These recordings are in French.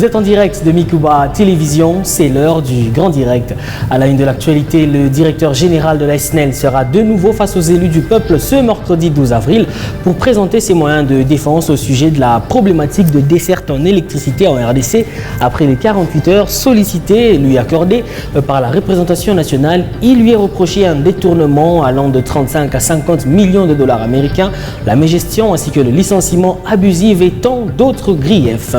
Vous êtes en direct de Mikuba Télévision, c'est l'heure du grand direct. À la une de l'actualité, le directeur général de la SNEL sera de nouveau face aux élus du peuple ce mercredi 12 avril pour présenter ses moyens de défense au sujet de la problématique de desserte en électricité en RDC après les 48 heures sollicitées et lui accordées par la représentation nationale. Il lui est reproché un détournement allant de 35 à 50 millions de dollars américains, la mégestion ainsi que le licenciement abusif et tant d'autres griefs.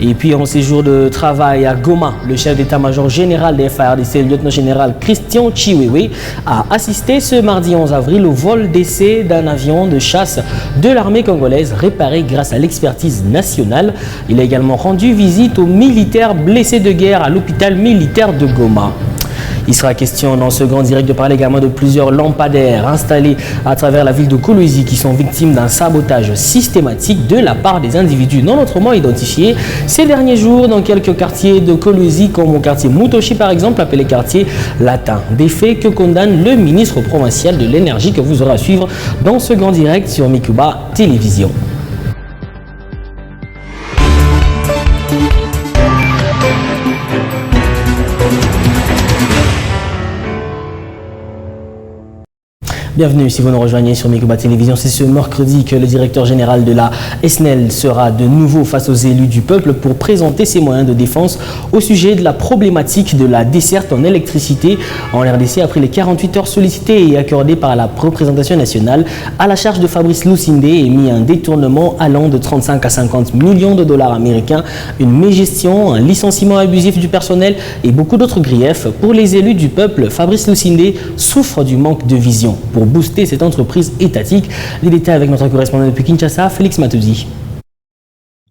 Et puis en séjour de travail à Goma, le chef d'état-major général des FARDC, le lieutenant-général Christian Chiwewe, a assisté ce mardi 11 avril au vol d'essai d'un avion de chasse de l'armée congolaise réparé grâce à l'expertise nationale. Il a également rendu visite aux militaires blessés de guerre à l'hôpital militaire de Goma. Il sera question dans ce grand direct de parler également de plusieurs lampadaires installés à travers la ville de Kolwezi qui sont victimes d'un sabotage systématique de la part des individus non autrement identifiés ces derniers jours dans quelques quartiers de Kolwezi comme au quartier Mutoshi par exemple, appelé quartier latin. Des faits que condamne le ministre provincial de l'énergie que vous aurez à suivre dans ce grand direct sur Mikuba Télévision. Bienvenue si vous nous rejoignez sur Mikuba Télévision. C'est ce mercredi que le directeur général de la SNEL sera de nouveau face aux élus du peuple pour présenter ses moyens de défense au sujet de la problématique de la desserte en électricité en RDC après les 48 heures sollicitées et accordées par la représentation nationale. À la charge de Fabrice Lusinde est mis un détournement allant de 35 à 50 millions de dollars américains, une mégestion, un licenciement abusif du personnel et beaucoup d'autres griefs. Pour les élus du peuple, Fabrice Lusinde souffre du manque de vision pour booster cette entreprise étatique. Les détails avec notre correspondant depuis Kinshasa, Félix Matouzi.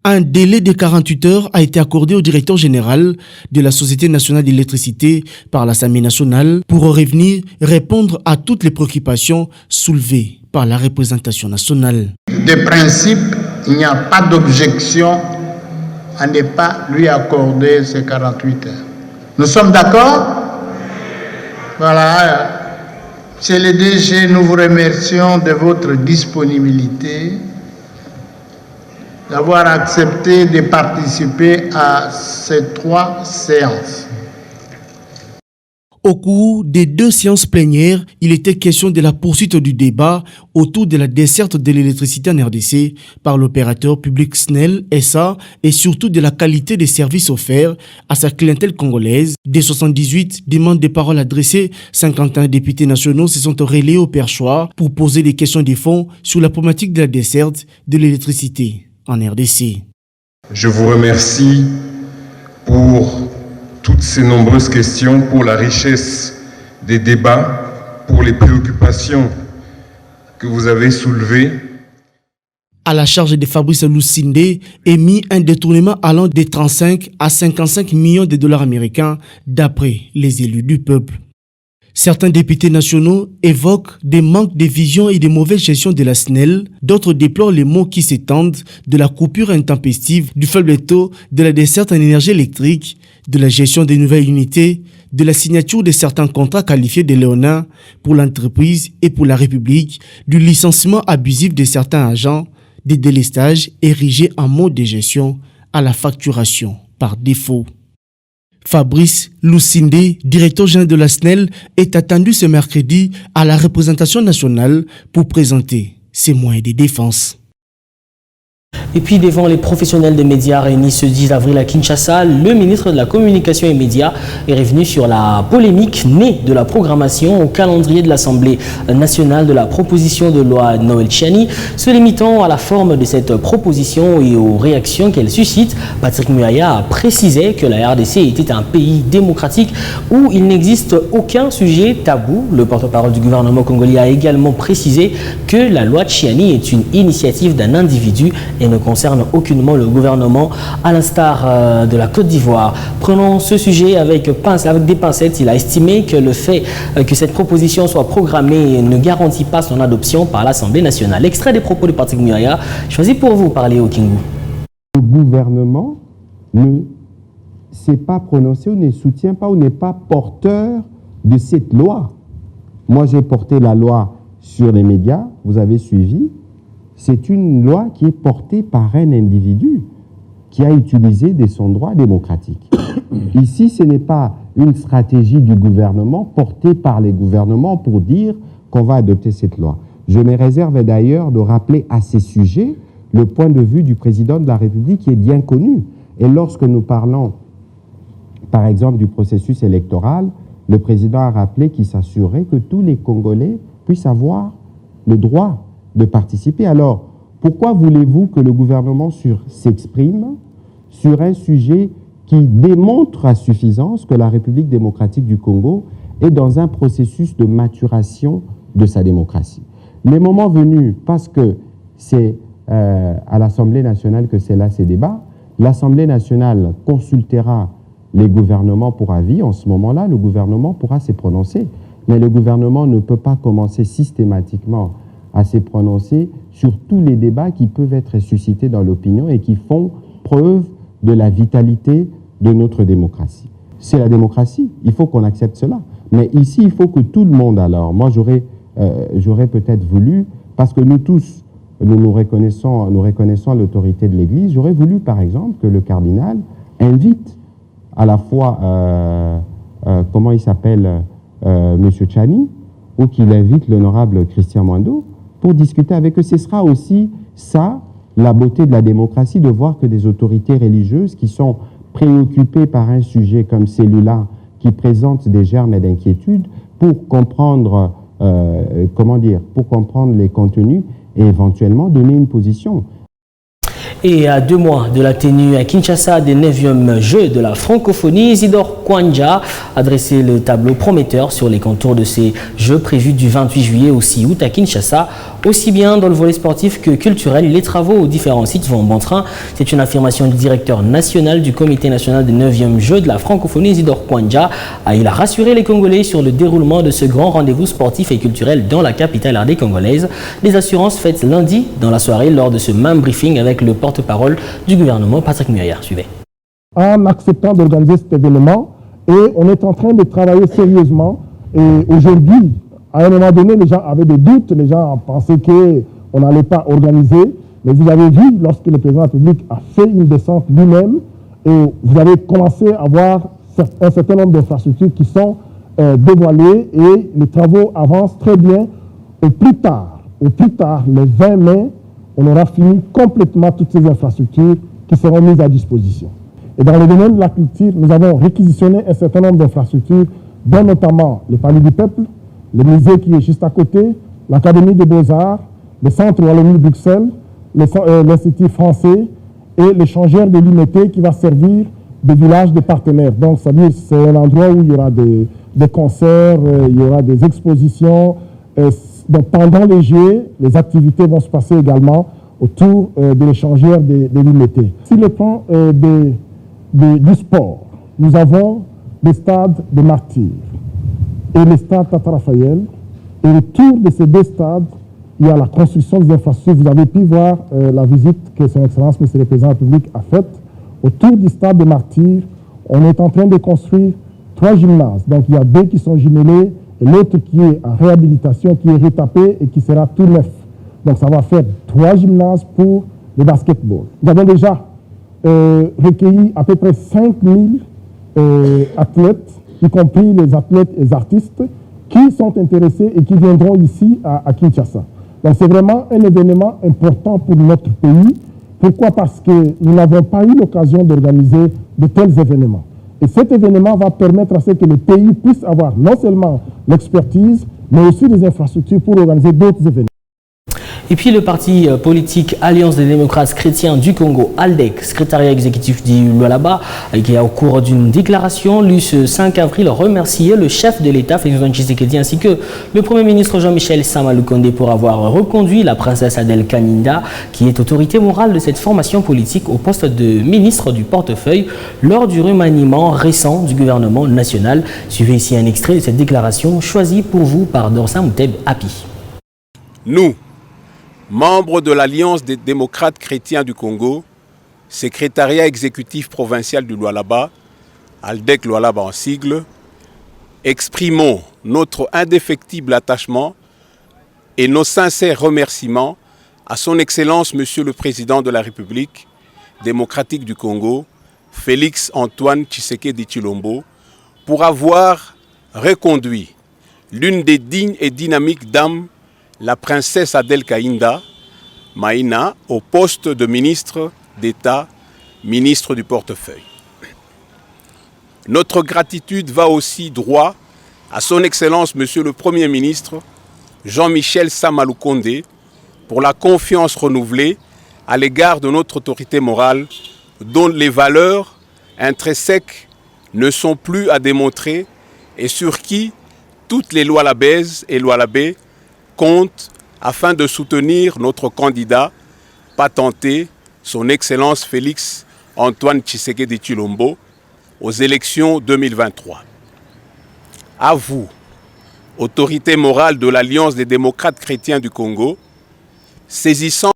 Un délai de 48 heures a été accordé au directeur général de la Société nationale d'électricité par l'Assemblée nationale pour revenir répondre à toutes les préoccupations soulevées par la représentation nationale. De principe, il n'y a pas d'objection à ne pas lui accorder ces 48 heures. Nous sommes d'accord? Voilà. Chez le DG, nous vous remercions de votre disponibilité, d'avoir accepté de participer à ces 3 séances. Au cours des 2 séances plénières, il était question de la poursuite du débat autour de la desserte de l'électricité en RDC par l'opérateur public SNEL SA et surtout de la qualité des services offerts à sa clientèle congolaise. Des 78 demandes de parole adressées, 51 députés nationaux se sont relayés au perchoir pour poser des questions de fond sur la problématique de la desserte de l'électricité en RDC. Je vous remercie pour toutes ces nombreuses questions, pour la richesse des débats, pour les préoccupations que vous avez soulevées. À la charge de Fabrice Lusinde est mis un détournement allant de 35 à 55 millions de dollars américains d'après les élus du peuple. Certains députés nationaux évoquent des manques de vision et de mauvaise gestion de la SNEL. D'autres déplorent les maux qui s'étendent de la coupure intempestive, du faible taux de la desserte en énergie électrique, de la gestion des nouvelles unités, de la signature de certains contrats qualifiés de léonins pour l'entreprise et pour la République, du licenciement abusif de certains agents, des délestages érigés en mode de gestion à la facturation par défaut. Fabrice Lusinde, directeur général de la SNEL, est attendu ce mercredi à la représentation nationale pour présenter ses moyens de défense. Et puis devant les professionnels des médias réunis ce 10 avril à Kinshasa, le ministre de la Communication et Médias est revenu sur la polémique née de la programmation au calendrier de l'Assemblée nationale de la proposition de loi Noël Tchiani. Se limitant à la forme de cette proposition et aux réactions qu'elle suscite, Patrick Muyaya a précisé que la RDC était un pays démocratique où il n'existe aucun sujet tabou. Le porte-parole du gouvernement congolais a également précisé que la loi Tchiani est une initiative d'un individu et ne concerne aucunement le gouvernement, à l'instar de la Côte d'Ivoire. Prenons ce sujet avec des pincettes. Il a estimé que le fait que cette proposition soit programmée ne garantit pas son adoption par l'Assemblée nationale. Extrait des propos de Patrick Muyaya, choisi pour vous par Léo Kingu. Le gouvernement ne s'est pas prononcé ou ne soutient pas ou n'est pas porteur de cette loi. Moi, j'ai porté la loi sur les médias, vous avez suivi. C'est une loi qui est portée par un individu. qui a utilisé de son droit démocratique. Ici, ce n'est pas une stratégie du gouvernement portée par les gouvernements pour dire qu'on va adopter cette loi. Je me réserve d'ailleurs de rappeler à ces sujets le point de vue du président de la République qui est bien connu. Et lorsque nous parlons, par exemple, du processus électoral, le président a rappelé qu'il s'assurait que tous les Congolais puissent avoir le droit de participer. Alors, pourquoi voulez-vous que le gouvernement s'exprime sur un sujet qui démontre à suffisance que la République démocratique du Congo est dans un processus de maturation de sa démocratie? Les moments venus, parce que c'est à l'Assemblée nationale que c'est là ces débats, l'Assemblée nationale consultera les gouvernements pour avis. En ce moment-là, le gouvernement pourra se prononcer. Mais le gouvernement ne peut pas commencer systématiquement à se prononcer sur tous les débats qui peuvent être suscités dans l'opinion et qui font preuve de la vitalité de notre démocratie. C'est la démocratie, il faut qu'on accepte cela. Mais ici, il faut que tout le monde, alors, moi j'aurais peut-être voulu, parce que nous tous, nous reconnaissons l'autorité de l'Église, j'aurais voulu par exemple que le cardinal invite à la fois, comment il s'appelle, M. Tchani, ou qu'il invite l'honorable Christian Mwando pour discuter avec eux. Ce sera aussi ça, la beauté de la démocratie, de voir que des autorités religieuses qui sont préoccupées par un sujet comme celui-là, qui présente des germes d'inquiétude, pour comprendre, pour comprendre les contenus et éventuellement donner une position. Et à 2 mois de la tenue à Kinshasa des 9e Jeux de la francophonie, Isidore Kwanja a dressé le tableau prometteur sur les contours de ces Jeux prévus du 28 juillet au 6 août à Kinshasa. Aussi bien dans le volet sportif que culturel, les travaux aux différents sites vont bon train. C'est une affirmation du directeur national du comité national des 9e Jeux de la francophonie, Isidore Kwanja. Il a rassuré les Congolais sur le déroulement de ce grand rendez-vous sportif et culturel dans la capitale RD congolaise. Les assurances faites lundi dans la soirée lors de ce même briefing avec le porte-parole du gouvernement, Patrick Muyaya. Suivez. En acceptant d'organiser cet événement, et on est en train de travailler sérieusement. Et aujourd'hui, à un moment donné, les gens avaient des doutes, les gens pensaient qu'on n'allait pas organiser. Mais vous avez vu, lorsque le président de la République a fait une descente lui-même, et vous avez commencé à voir un certain nombre d'infrastructures qui sont dévoilées et les travaux avancent très bien. Au plus tard, le 20 mai, on aura fini complètement toutes ces infrastructures qui seront mises à disposition. Et dans le domaine de la culture, nous avons réquisitionné un certain nombre d'infrastructures, dont notamment le Palais du Peuple, le musée qui est juste à côté, l'Académie des Beaux-Arts, le Centre Wallonie-Bruxelles, l'Institut français et l'échangeur de l'IMT qui va servir de village de partenaires. Donc, c'est un endroit où il y aura des concerts, il y aura des expositions. Donc, pendant les Jeux, les activités vont se passer également autour de l'échangeur de l'IMT. Sur le plan du sport, nous avons des stades de martyrs et le stade Tata Raphaël. Et autour de ces 2 stades, il y a la construction des infrastructures. Vous avez pu voir la visite que Son Excellence, M. le Président de la République, a faite. Autour du stade de martyrs, on est en train de construire 3 gymnases. Donc il y a 2 qui sont jumelés et l'autre qui est en réhabilitation, qui est retapé et qui sera tout neuf. Donc ça va faire 3 gymnases pour le basketball. Nous avons déjà recueilli à peu près 5000 athlètes, y compris les athlètes et les artistes, qui sont intéressés et qui viendront ici à Kinshasa. Donc c'est vraiment un événement important pour notre pays. Pourquoi? Parce que nous n'avons pas eu l'occasion d'organiser de tels événements. Et cet événement va permettre à ce que le pays puisse avoir non seulement l'expertise, mais aussi des infrastructures pour organiser d'autres événements. Et puis le parti politique Alliance des démocrates chrétiens du Congo, ALDEC, secrétariat exécutif du Lualaba, qui a au cours d'une déclaration lu ce 5 avril remercié le chef de l'État, Félix Tshisekedi, ainsi que le Premier ministre Jean-Michel Sama-Lukonde pour avoir reconduit la princesse Adèle Kaninda, qui est autorité morale de cette formation politique, au poste de ministre du portefeuille lors du remaniement récent du gouvernement national. Suivez ici un extrait de cette déclaration choisie pour vous par Dorsa Mouteb Api. Nous, membres de l'Alliance des démocrates chrétiens du Congo, secrétariat exécutif provincial du Lualaba, ALDEC Lualaba en sigle, exprimons notre indéfectible attachement et nos sincères remerciements à son Excellence Monsieur le Président de la République démocratique du Congo, Félix Antoine Tshisekedi Tshilombo, pour avoir reconduit l'une des dignes et dynamiques dames, la princesse Adel Kaïnda Maïna, au poste de ministre d'État, ministre du portefeuille. Notre gratitude va aussi droit à son Excellence Monsieur le Premier ministre Jean-Michel Sama Lukonde pour la confiance renouvelée à l'égard de notre autorité morale dont les valeurs intrinsèques ne sont plus à démontrer et sur qui toutes les lois Labèze et lois Labé comptent afin de soutenir notre candidat patenté, son Excellence Félix Antoine Tshisekedi Tshilombo, aux élections 2023. À vous, autorité morale de l'Alliance des démocrates chrétiens du Congo, saisissant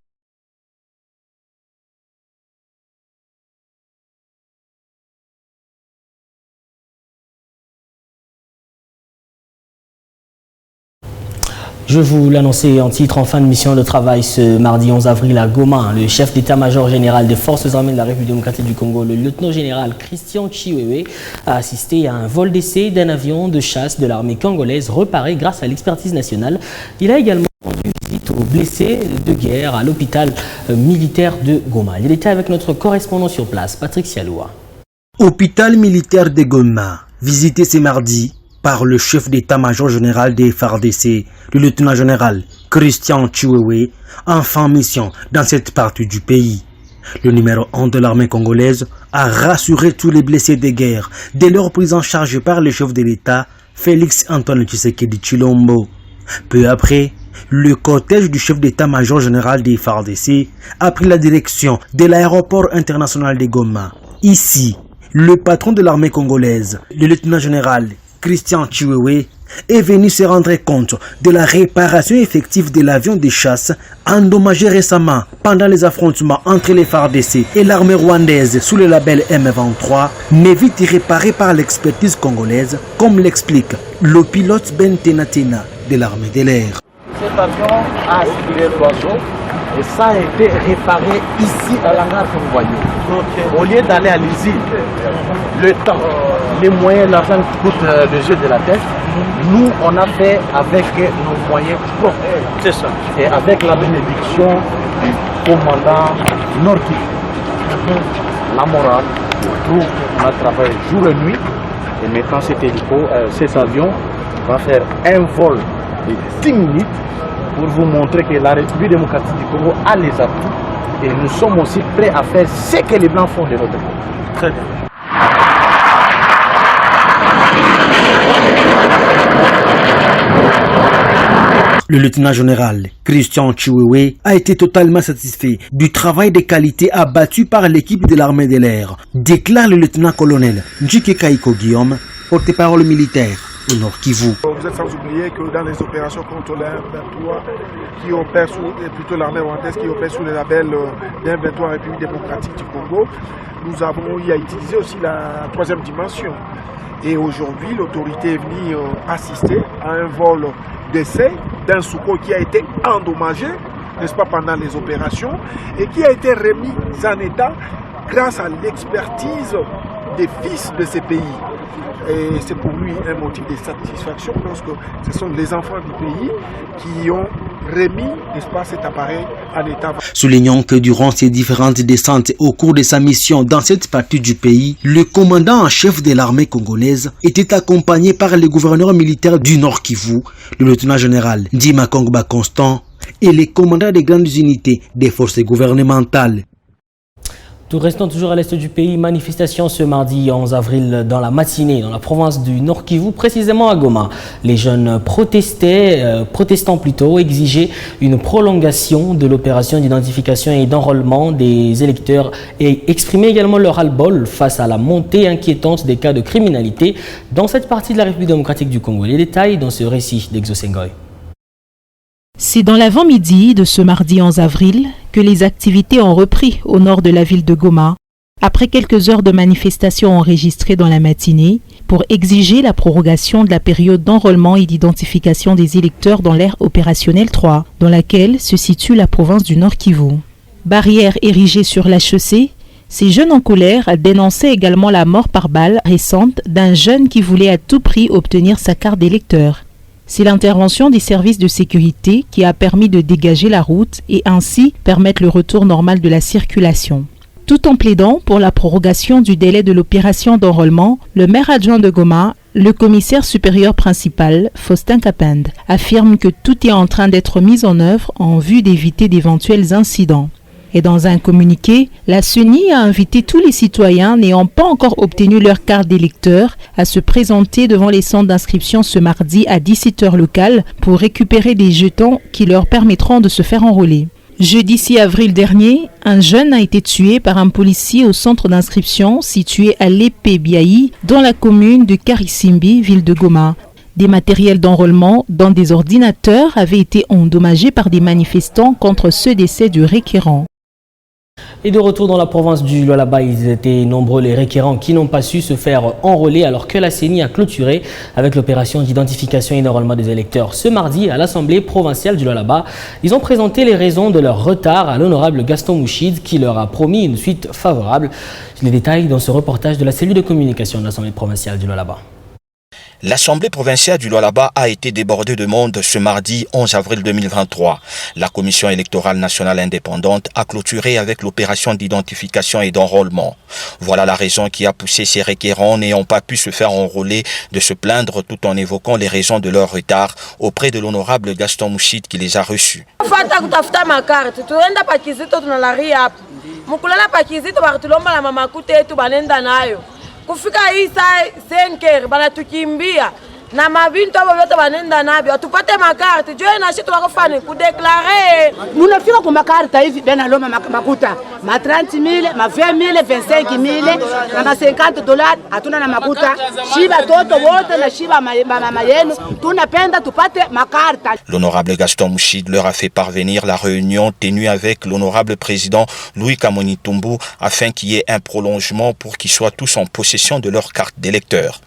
Je vous l'annonçais en titre en fin de mission de travail ce mardi 11 avril à Goma. Le chef d'état-major général des forces armées de la République démocratique du Congo, le lieutenant-général Christian Chiwewe, a assisté à un vol d'essai d'un avion de chasse de l'armée congolaise reparé grâce à l'expertise nationale. Il a également rendu visite aux blessés de guerre à l'hôpital militaire de Goma. Il était avec notre correspondant sur place, Patrick Sialoua. Hôpital militaire de Goma, visité ce mardi par le chef d'état-major général des FARDC, le lieutenant-général Christian Chiwewe, enfin en mission dans cette partie du pays. Le numéro 1 de l'armée congolaise a rassuré tous les blessés de guerre dès leur prise en charge par le chef de l'État, Félix Antoine Tshisekedi Tshilombo. Peu après, le cortège du chef d'état-major général des FARDC a pris la direction de l'aéroport international de Goma. Ici, le patron de l'armée congolaise, le lieutenant-général Christian Chiwewe, est venu se rendre compte de la réparation effective de l'avion de chasse endommagé récemment pendant les affrontements entre les FARDC et l'armée rwandaise sous le label M23, mais vite réparé par l'expertise congolaise, comme l'explique le pilote Ben Tenatena de l'armée de l'air. Cet avion a aspiré l'oiseau et ça a été réparé ici à l'hangar que vous voyez. Au lieu d'aller à l'usine, le temps, les moyens, l'argent qui coûte le jeu de la tête, nous on a fait avec nos moyens propres. C'est ça. Et avec la bénédiction du commandant Norki. La morale, nous on a travaillé jour et nuit. Et maintenant cet avion va faire un vol de 10 minutes pour vous montrer que la République démocratique du Congo a les atouts et nous sommes aussi prêts à faire ce que les Blancs font de notre côté. Très bien. Le lieutenant-général Christian Chiwewe a été totalement satisfait du travail de qualité abattu par l'équipe de l'armée de l'air, déclare le lieutenant-colonel Njike Kaiko Guillaume, porte-parole militaire au Nord Kivu. Vous êtes sans oublier que dans les opérations contre l'M23 qui opèrent plutôt l'armée rwandaise qui opère sous le label d'M23 République démocratique du Congo, nous avons eu à utiliser aussi la troisième dimension. Et aujourd'hui, l'autorité est venue assister à un vol d'essai d'un Sukhoi qui a été endommagé, n'est-ce pas, pendant les opérations et qui a été remis en état grâce à l'expertise des fils de ces pays. Et c'est pour lui un motif de satisfaction parce que ce sont les enfants du pays qui ont remis, n'est-ce pas, cet appareil en état. Soulignant que durant ces différentes descentes au cours de sa mission dans cette partie du pays, le commandant en chef de l'armée congolaise était accompagné par le gouverneur militaire du Nord Kivu, le lieutenant-général Ndima Kongba Constant et les commandants des grandes unités des forces gouvernementales. Nous restons toujours à l'est du pays. Manifestation ce mardi 11 avril dans la matinée dans la province du Nord Kivu, précisément à Goma. Les jeunes protestants exigeaient une prolongation de l'opération d'identification et d'enrôlement des électeurs et exprimaient également leur ras-le-bol face à la montée inquiétante des cas de criminalité dans cette partie de la République démocratique du Congo. Les détails dans ce récit d'Exosengoy. C'est dans l'avant-midi de ce mardi 11 avril que les activités ont repris au nord de la ville de Goma, après quelques heures de manifestations enregistrées dans la matinée pour exiger la prorogation de la période d'enrôlement et d'identification des électeurs dans l'ère opérationnelle 3, dans laquelle se situe la province du Nord Kivu. Barrières érigées sur la chaussée, Ces jeunes en colère dénonçaient également la mort par balle récente d'un jeune qui voulait à tout prix obtenir sa carte d'électeur. C'est l'intervention des services de sécurité qui a permis de dégager la route et ainsi permettre le retour normal de la circulation. Tout en plaidant pour la prorogation du délai de l'opération d'enrôlement, le maire adjoint de Goma, le commissaire supérieur principal, Faustin Kapend, affirme que tout est en train d'être mis en œuvre en vue d'éviter d'éventuels incidents. Et dans un communiqué, la CENI a invité tous les citoyens n'ayant pas encore obtenu leur carte d'électeur à se présenter devant les centres d'inscription ce mardi à 17h locales pour récupérer des jetons qui leur permettront de se faire enrôler. Jeudi 6 avril dernier, un jeune a été tué par un policier au centre d'inscription situé à Lepe-Biaï, dans la commune de Karisimbi, ville de Goma. Des matériels d'enrôlement, dont des ordinateurs, avaient été endommagés par des manifestants contre ce décès du requérant. Et de retour dans la province du Lualaba, ils étaient nombreux les requérants qui n'ont pas su se faire enrôler alors que la CENI a clôturé avec l'opération d'identification et d'enrôlement des électeurs. Ce mardi, à l'Assemblée provinciale du Lualaba, ils ont présenté les raisons de leur retard à l'honorable Gaston Mouchid qui leur a promis une suite favorable. Les détails dans ce reportage de la cellule de communication de l'Assemblée provinciale du Lualaba. L'Assemblée provinciale du Lualaba a été débordée de monde ce mardi 11 avril 2023. La Commission électorale nationale indépendante a clôturé avec l'opération d'identification et d'enrôlement. Voilà la raison qui a poussé ces requérants n'ayant pas pu se faire enrôler de se plaindre tout en évoquant les raisons de leur retard auprès de l'honorable Gaston Mouchid qui les a reçus. Kufika hii saa senker banatukimbia na mabintu abo yote banenda nabyo atupate makarti jo na shitu wakofani kudeklare munafika kwa makarta hivi bena loma makuta ma 30,000 ma 20,000 25,000 na ma $50 hatuna na makuta shiba toto wote na shiba mama yenu tunapenda tupate makarta. L'honorable Gaston Mouchid leur a fait parvenir la réunion tenue avec l'honorable président Louis Kamonitumbu afin qu'il y ait un prolongement pour qu'ils soient tous en possession de leur carte d'électeur.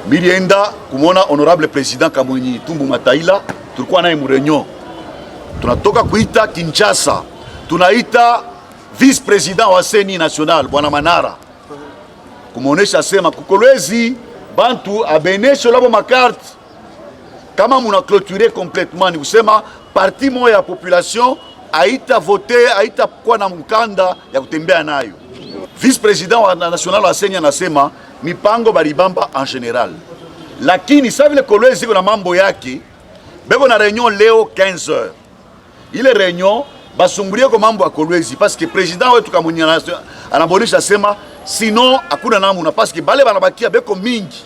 Milienda kumona honorable president Kamunyi Tumbu Mataila, tulikuwa naye mreunion. Tunatoka kuita Kinshasa, tunaita vice president wa CENI national bwana Manara. Kumonesha sema kukolwezi bantu abenesho labo makarte. Kama muna clôturer complètement ni kusema parti moja ya population aita voter, aita kwa na mkanda ya kutembea nayo. Vice president wa national wa CENI anasema mipango baribamba en general. Lakini sa vile Kolwezi ziko na mambo yake, beko na réunion leo 15h. Ile réunion basumbulie kwa mambo ya Kolwezi parce que président wetu Kamunyi anabonisha sema sinon hakuna namna parce que bale banabakia beko mingi.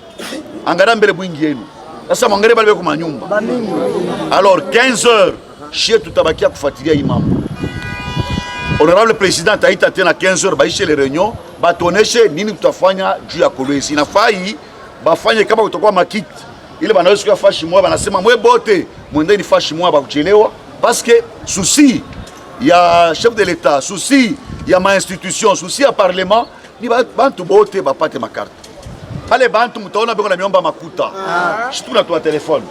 Angara mbele bwingi yenu. Sasa mwangere bale beko manyumba. Alors 15h chez tutabakia kufuatilia hii mambo. Honorable President aita tena 15h baishe les réunions batoneshe nini tutafanya juu ya Kolwezi. Inafai bafanye kama kutakuwa makiti ile banaweza kuwa fashi moja banasema mwe bote mwendeni fashi moja bakuchelewa parce que souci ya chef de l'état, souci ya ma institution, souci ya parlement ni bantu bote bapate makarte. Pale bantu mtaona beko na miomba makuta. Shituna tu telefone.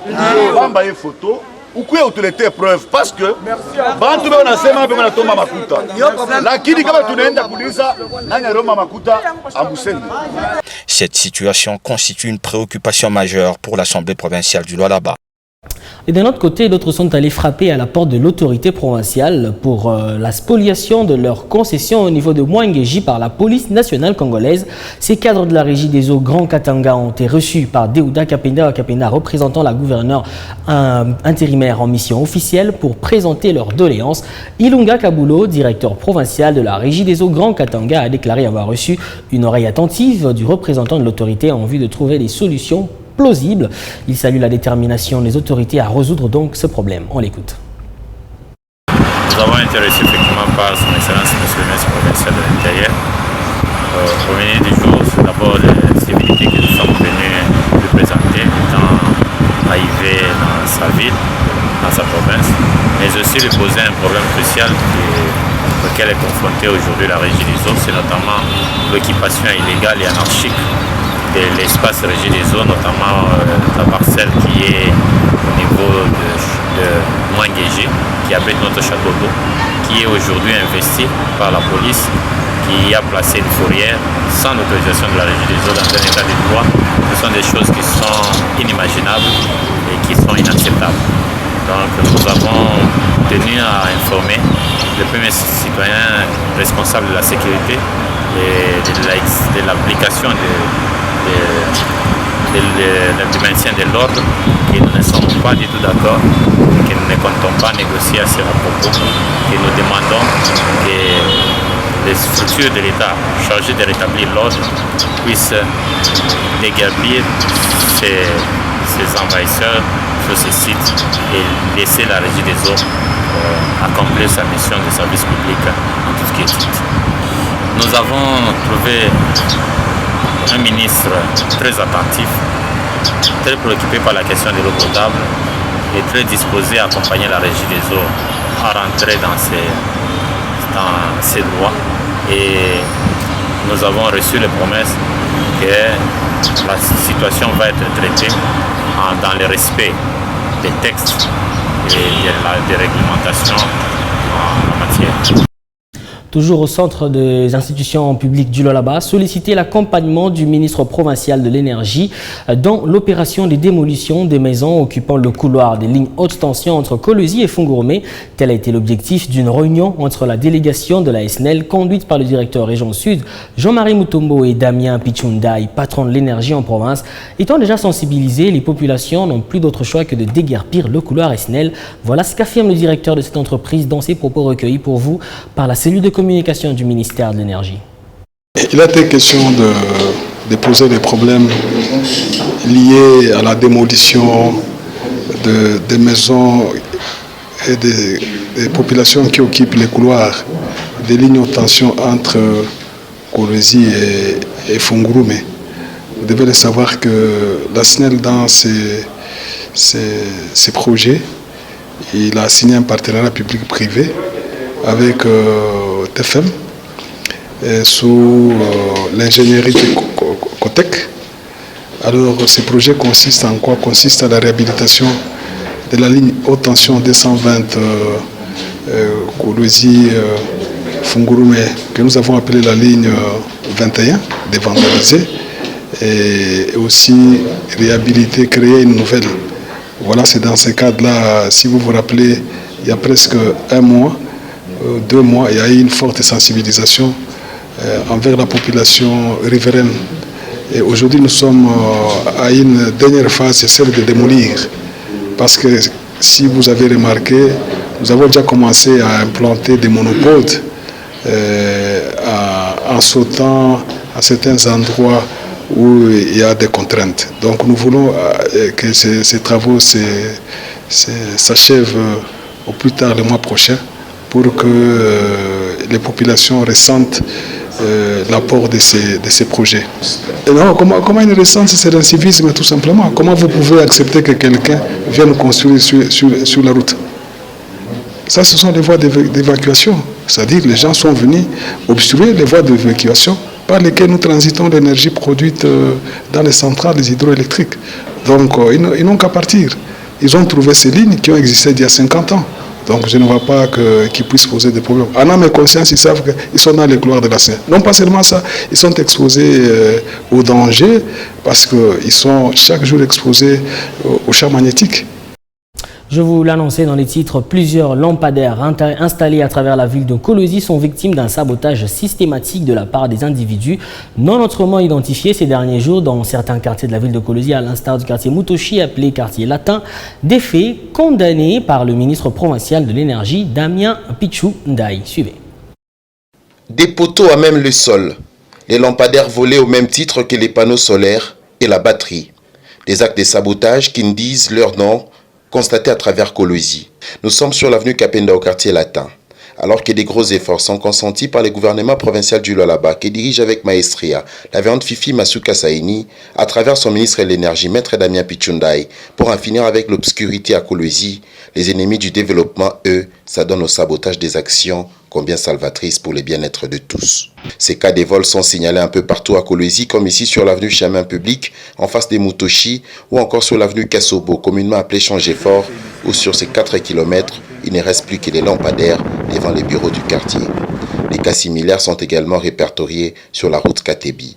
Bamba ye photo ukuye utuletee preuve parce que bantu beko nasema beko na tomba makuta. Lakini kama tunaenda kuuliza nani aroma makuta ambuseni. Cette situation constitue une préoccupation majeure pour l'Assemblée provinciale du Lualaba. Et d'un autre côté, d'autres sont allés frapper à la porte de l'autorité provinciale pour la spoliation de leurs concessions au niveau de Mwangeji par la police nationale congolaise. Ces cadres de la régie des eaux Grand Katanga ont été reçus par Deouda Kapenda, représentant la gouverneure intérimaire en mission officielle pour présenter leurs doléances. Ilunga Kabulo, directeur provincial de la régie des eaux Grand Katanga, a déclaré avoir reçu une oreille attentive du représentant de l'autorité en vue de trouver des solutions plausible. Il salue la détermination des autorités à résoudre donc ce problème. On l'écoute. Nous avons été reçus effectivement par son excellence monsieur le ministre provincial de l'Intérieur. Au milieu du jour, c'est d'abord les civilités que nous sommes venus lui présenter étant arrivés dans sa ville, dans sa province, mais aussi lui poser un problème crucial auquel est confrontée aujourd'hui la régie des eaux, c'est notamment l'occupation illégale et anarchique de l'espace régie des eaux, notamment la parcelle qui est au niveau de Mwangeji, qui abrite notre château d'eau, qui est aujourd'hui investi par la police, qui a placé une fourrière sans l'autorisation de la régie des eaux dans un état de droit. Ce sont des choses qui sont inimaginables et qui sont inacceptables. Donc nous avons tenu à informer les premiers citoyens responsables de la sécurité et de l'application du maintien de l'ordre, que nous ne sommes pas du tout d'accord, que nous ne comptons pas négocier à ce propos, que nous demandons que les structures de l'État chargées de rétablir l'ordre puissent déguerpir ces envahisseurs sur ces sites et laisser la régie des eaux accomplir sa mission de service public en tout ce qui est titre. Nous avons trouvé un ministre très attentif, très préoccupé par la question de l'eau potable et très disposé à accompagner la régie des eaux à rentrer dans ces lois. Et nous avons reçu les promesses que la situation va être traitée dans le respect des textes et des réglementations en la matière. Toujours au centre des institutions publiques du Lualaba, solliciter l'accompagnement du ministre provincial de l'énergie dans l'opération de démolition des maisons occupant le couloir des lignes haute tension entre Kolwezi et Fungurumé. Tel a été l'objectif d'une réunion entre la délégation de la SNEL conduite par le directeur région Sud, Jean-Marie Mutombo, et Damien Pichundaï, patron de l'énergie en province. Étant déjà sensibilisés, les populations n'ont plus d'autre choix que de déguerpir le couloir SNEL. Voilà ce qu'affirme le directeur de cette entreprise dans ses propos recueillis pour vous par la cellule de communication du ministère de l'Énergie. Il a été question de poser des problèmes liés à la démolition des maisons et des populations qui occupent les couloirs des lignes haute tension entre Kolwezi et Fungurumé. Vous devez le savoir que la SNEL, dans ses projets, il a signé un partenariat public-privé avec TFM sous l'ingénierie de Cotec. Alors ces projets consistent en quoi? Consistent à la réhabilitation de la ligne haute tension 220 Kolwezi Fungurumé, que nous avons appelée la ligne 21, dévandalisée, et aussi réhabiliter, créer une nouvelle. Voilà, c'est dans ce cadre-là, si vous vous rappelez, il y a presque un mois, 2 mois, il y a eu une forte sensibilisation envers la population riveraine. Et aujourd'hui, nous sommes à une dernière phase, c'est celle de démolir. Parce que si vous avez remarqué, nous avons déjà commencé à implanter des monopodes en sautant à certains endroits où il y a des contraintes. Donc nous voulons que ces travaux s'achèvent au plus tard le mois prochain, pour que les populations ressentent l'apport de ces projets. Et non, comment ils ressentent, c'est un civisme tout simplement. Comment vous pouvez accepter que quelqu'un vienne construire sur la route? Ça, ce sont les voies d'évacuation. C'est-à-dire que les gens sont venus obstruer les voies d'évacuation par lesquelles nous transitons l'énergie produite dans les centrales hydroélectriques. Donc, ils n'ont qu'à partir. Ils ont trouvé ces lignes qui ont existé il y a 50 ans. Donc je ne vois pas qu'ils puissent poser des problèmes. En âme et conscience, ils savent qu'ils sont dans les couloirs de la Seine. Non pas seulement ça, ils sont exposés au danger parce qu'ils sont chaque jour exposés au champ magnétique. Je vous l'annonçais dans les titres, plusieurs lampadaires installés à travers la ville de Kolwezi sont victimes d'un sabotage systématique de la part des individus non autrement identifiés ces derniers jours dans certains quartiers de la ville de Kolwezi, à l'instar du quartier Mutoshi appelé quartier latin, des faits condamnés par le ministre provincial de l'énergie Damien Pichundaï. Suivez. Des poteaux à même le sol, les lampadaires volés au même titre que les panneaux solaires et la batterie. Des actes de sabotage qui ne disent leur nom, constaté à travers Kolwezi. Nous sommes sur l'avenue Kapenda au quartier latin. Alors que des gros efforts sont consentis par le gouvernement provincial du Lualaba, qui dirige avec maestria la verrante Fifi Masuka Saini, à travers son ministre de l'énergie, Maître Damien Pichundaï, pour en finir avec l'obscurité à Kolwezi, les ennemis du développement, eux, s'adonnent au sabotage des actions combien salvatrices pour le bien-être de tous. Ces cas de vol sont signalés un peu partout à Kolwezi, comme ici sur l'avenue Chemin Public, en face des Mutoshi, ou encore sur l'avenue Kassobo, communément appelée Changefort, où sur ces 4 km, il ne reste plus que des lampadaires devant les bureaux du quartier. Les Des cas similaires sont également répertoriés sur la route Katebi.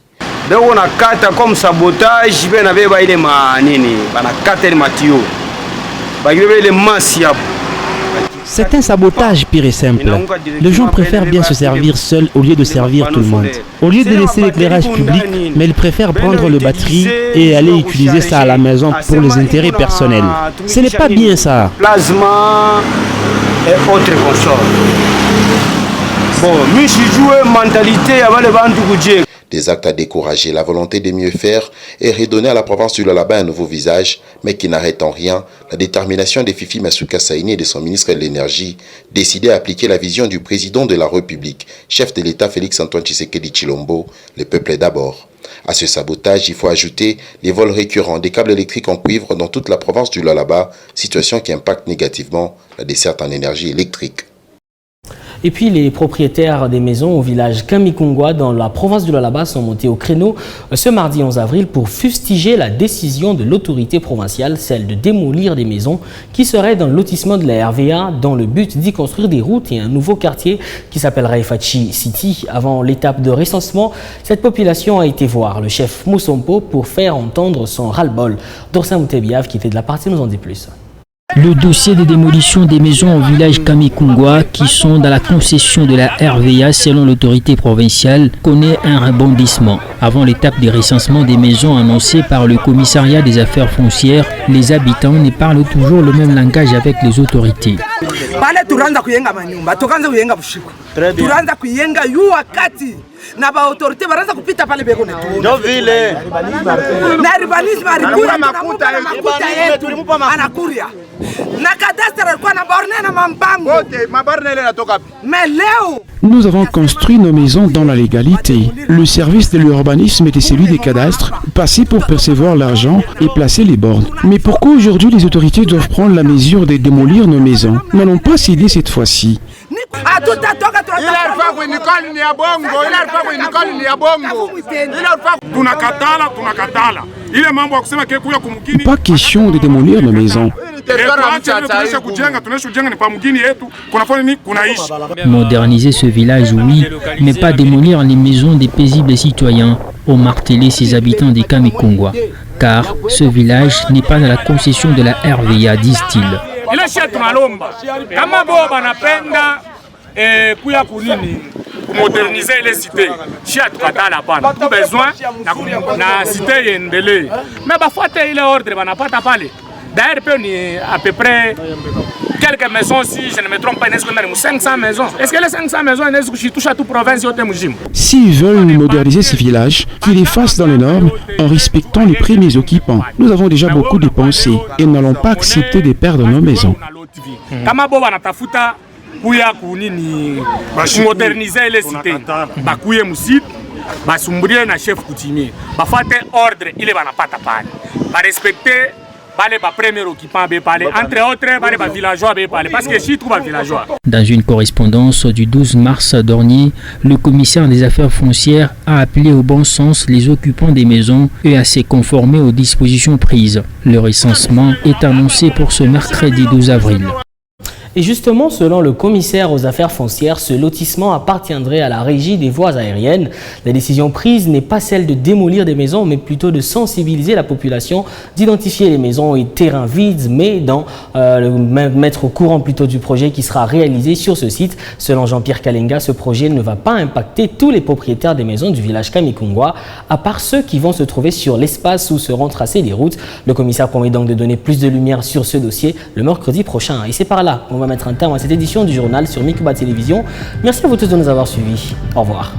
Donc on a quatre comme sabotage, ben avait ba ile manini, bana quatre matio. Ba ile masia. C'est un sabotage pire et simple. Les gens préfèrent bien se servir seuls au lieu de servir tout le monde. Au lieu de laisser l'éclairage public, mais ils préfèrent prendre le batterie et aller utiliser ça à la maison pour les intérêts personnels. Ce n'est pas bien ça. Plasma et autres consorts. Bon, nous jouons mentalité avant le bantu. Des actes à décourager, la volonté de mieux faire et redonner à la province du Lualaba un nouveau visage, mais qui n'arrête en rien la détermination de Fifi Masuka Saini et de son ministre de l'Énergie, décidé à appliquer la vision du président de la République, chef de l'État Félix-Antoine Tshisekedi Tshilombo, le peuple d'abord. À ce sabotage, il faut ajouter les vols récurrents des câbles électriques en cuivre dans toute la province du Lualaba, situation qui impacte négativement la desserte en énergie électrique. Et puis les propriétaires des maisons au village Kamikungwa dans la province du Lualaba sont montés au créneau ce mardi 11 avril pour fustiger la décision de l'autorité provinciale, celle de démolir des maisons qui seraient dans le lotissement de la RVA dans le but d'y construire des routes et un nouveau quartier qui s'appellera Ifachi City. Avant l'étape de recensement, cette population a été voir le chef Mousompo pour faire entendre son ras-le-bol. Dorsa Moutebiav qui était de la partie nous en dit plus. Le dossier de démolition des maisons au village Kamikungwa qui sont dans la concession de la RVA selon l'autorité provinciale connaît un rebondissement. Avant l'étape de recensement des maisons annoncée par le commissariat des affaires foncières, les habitants ne parlent toujours le même langage avec les autorités. na ba autorité baranza kupita pale beko netu ndio vile na urbanisme alikuwa makuta yetu anakuria na cadastre alikuwa na borne na mambango wote maborne ile natoka mais leo. Nous avons construit nos maisons dans la légalité. Le service de l'urbanisme était celui des cadastres, passé pour percevoir l'argent et placer les bornes. Mais pourquoi aujourd'hui les autorités doivent prendre la mesure de démolir nos maisons? Nous n'allons pas céder cette fois-ci. Pas question de démolir nos maisons. Moderniser ce village, oui, mais pas démolir les maisons des paisibles citoyens, ont martelé ses habitants des Kamikungwa. Car ce village n'est pas dans la concession de la RVA, disent-ils. Moderniser les cités. Chia tukatala pana. Tout besoin na cité yendele. Mais ba faut il est ordre bana pas tapale. D'ailleurs peut ni à peu près quelques maisons si je ne me trompe pas n'est-ce que 500 maisons. Est-ce que les 500 maisons n'est-ce que touche à toute province yote mujim. S'ils veulent moderniser ces villages, qu'ils les fassent dans les normes en respectant les premiers occupants. Nous avons déjà beaucoup dépensé et n'allons pas accepter de perdre nos maisons. Kama bo bana tafuta kuya kunini moderniser les cités bakuye musite basumburie na chef coutumier bafate ordre ile banapata pale ba respecter bale ba premier occupant be pale entre autres bale ba villageois be pale parce que si trouve villageois. Dans une correspondance du 12 mars dernier, le commissaire des affaires foncières a appelé au bon sens les occupants des maisons et à se conformer aux dispositions prises. Le recensement est annoncé pour ce mercredi 12 avril. Et justement, selon le commissaire aux affaires foncières, ce lotissement appartiendrait à la régie des voies aériennes. La décision prise n'est pas celle de démolir des maisons, mais plutôt de sensibiliser la population, d'identifier les maisons et terrains vides, mais mettre au courant plutôt du projet qui sera réalisé sur ce site. Selon Jean-Pierre Kalenga, ce projet ne va pas impacter tous les propriétaires des maisons du village Kamikungwa, à part ceux qui vont se trouver sur l'espace où seront tracées les routes. Le commissaire promet donc de donner plus de lumière sur ce dossier le mercredi prochain. Et c'est par là qu'on va mettre un terme à cette édition du journal sur Mikuba Télévision. Merci à vous tous de nous avoir suivis. Au revoir.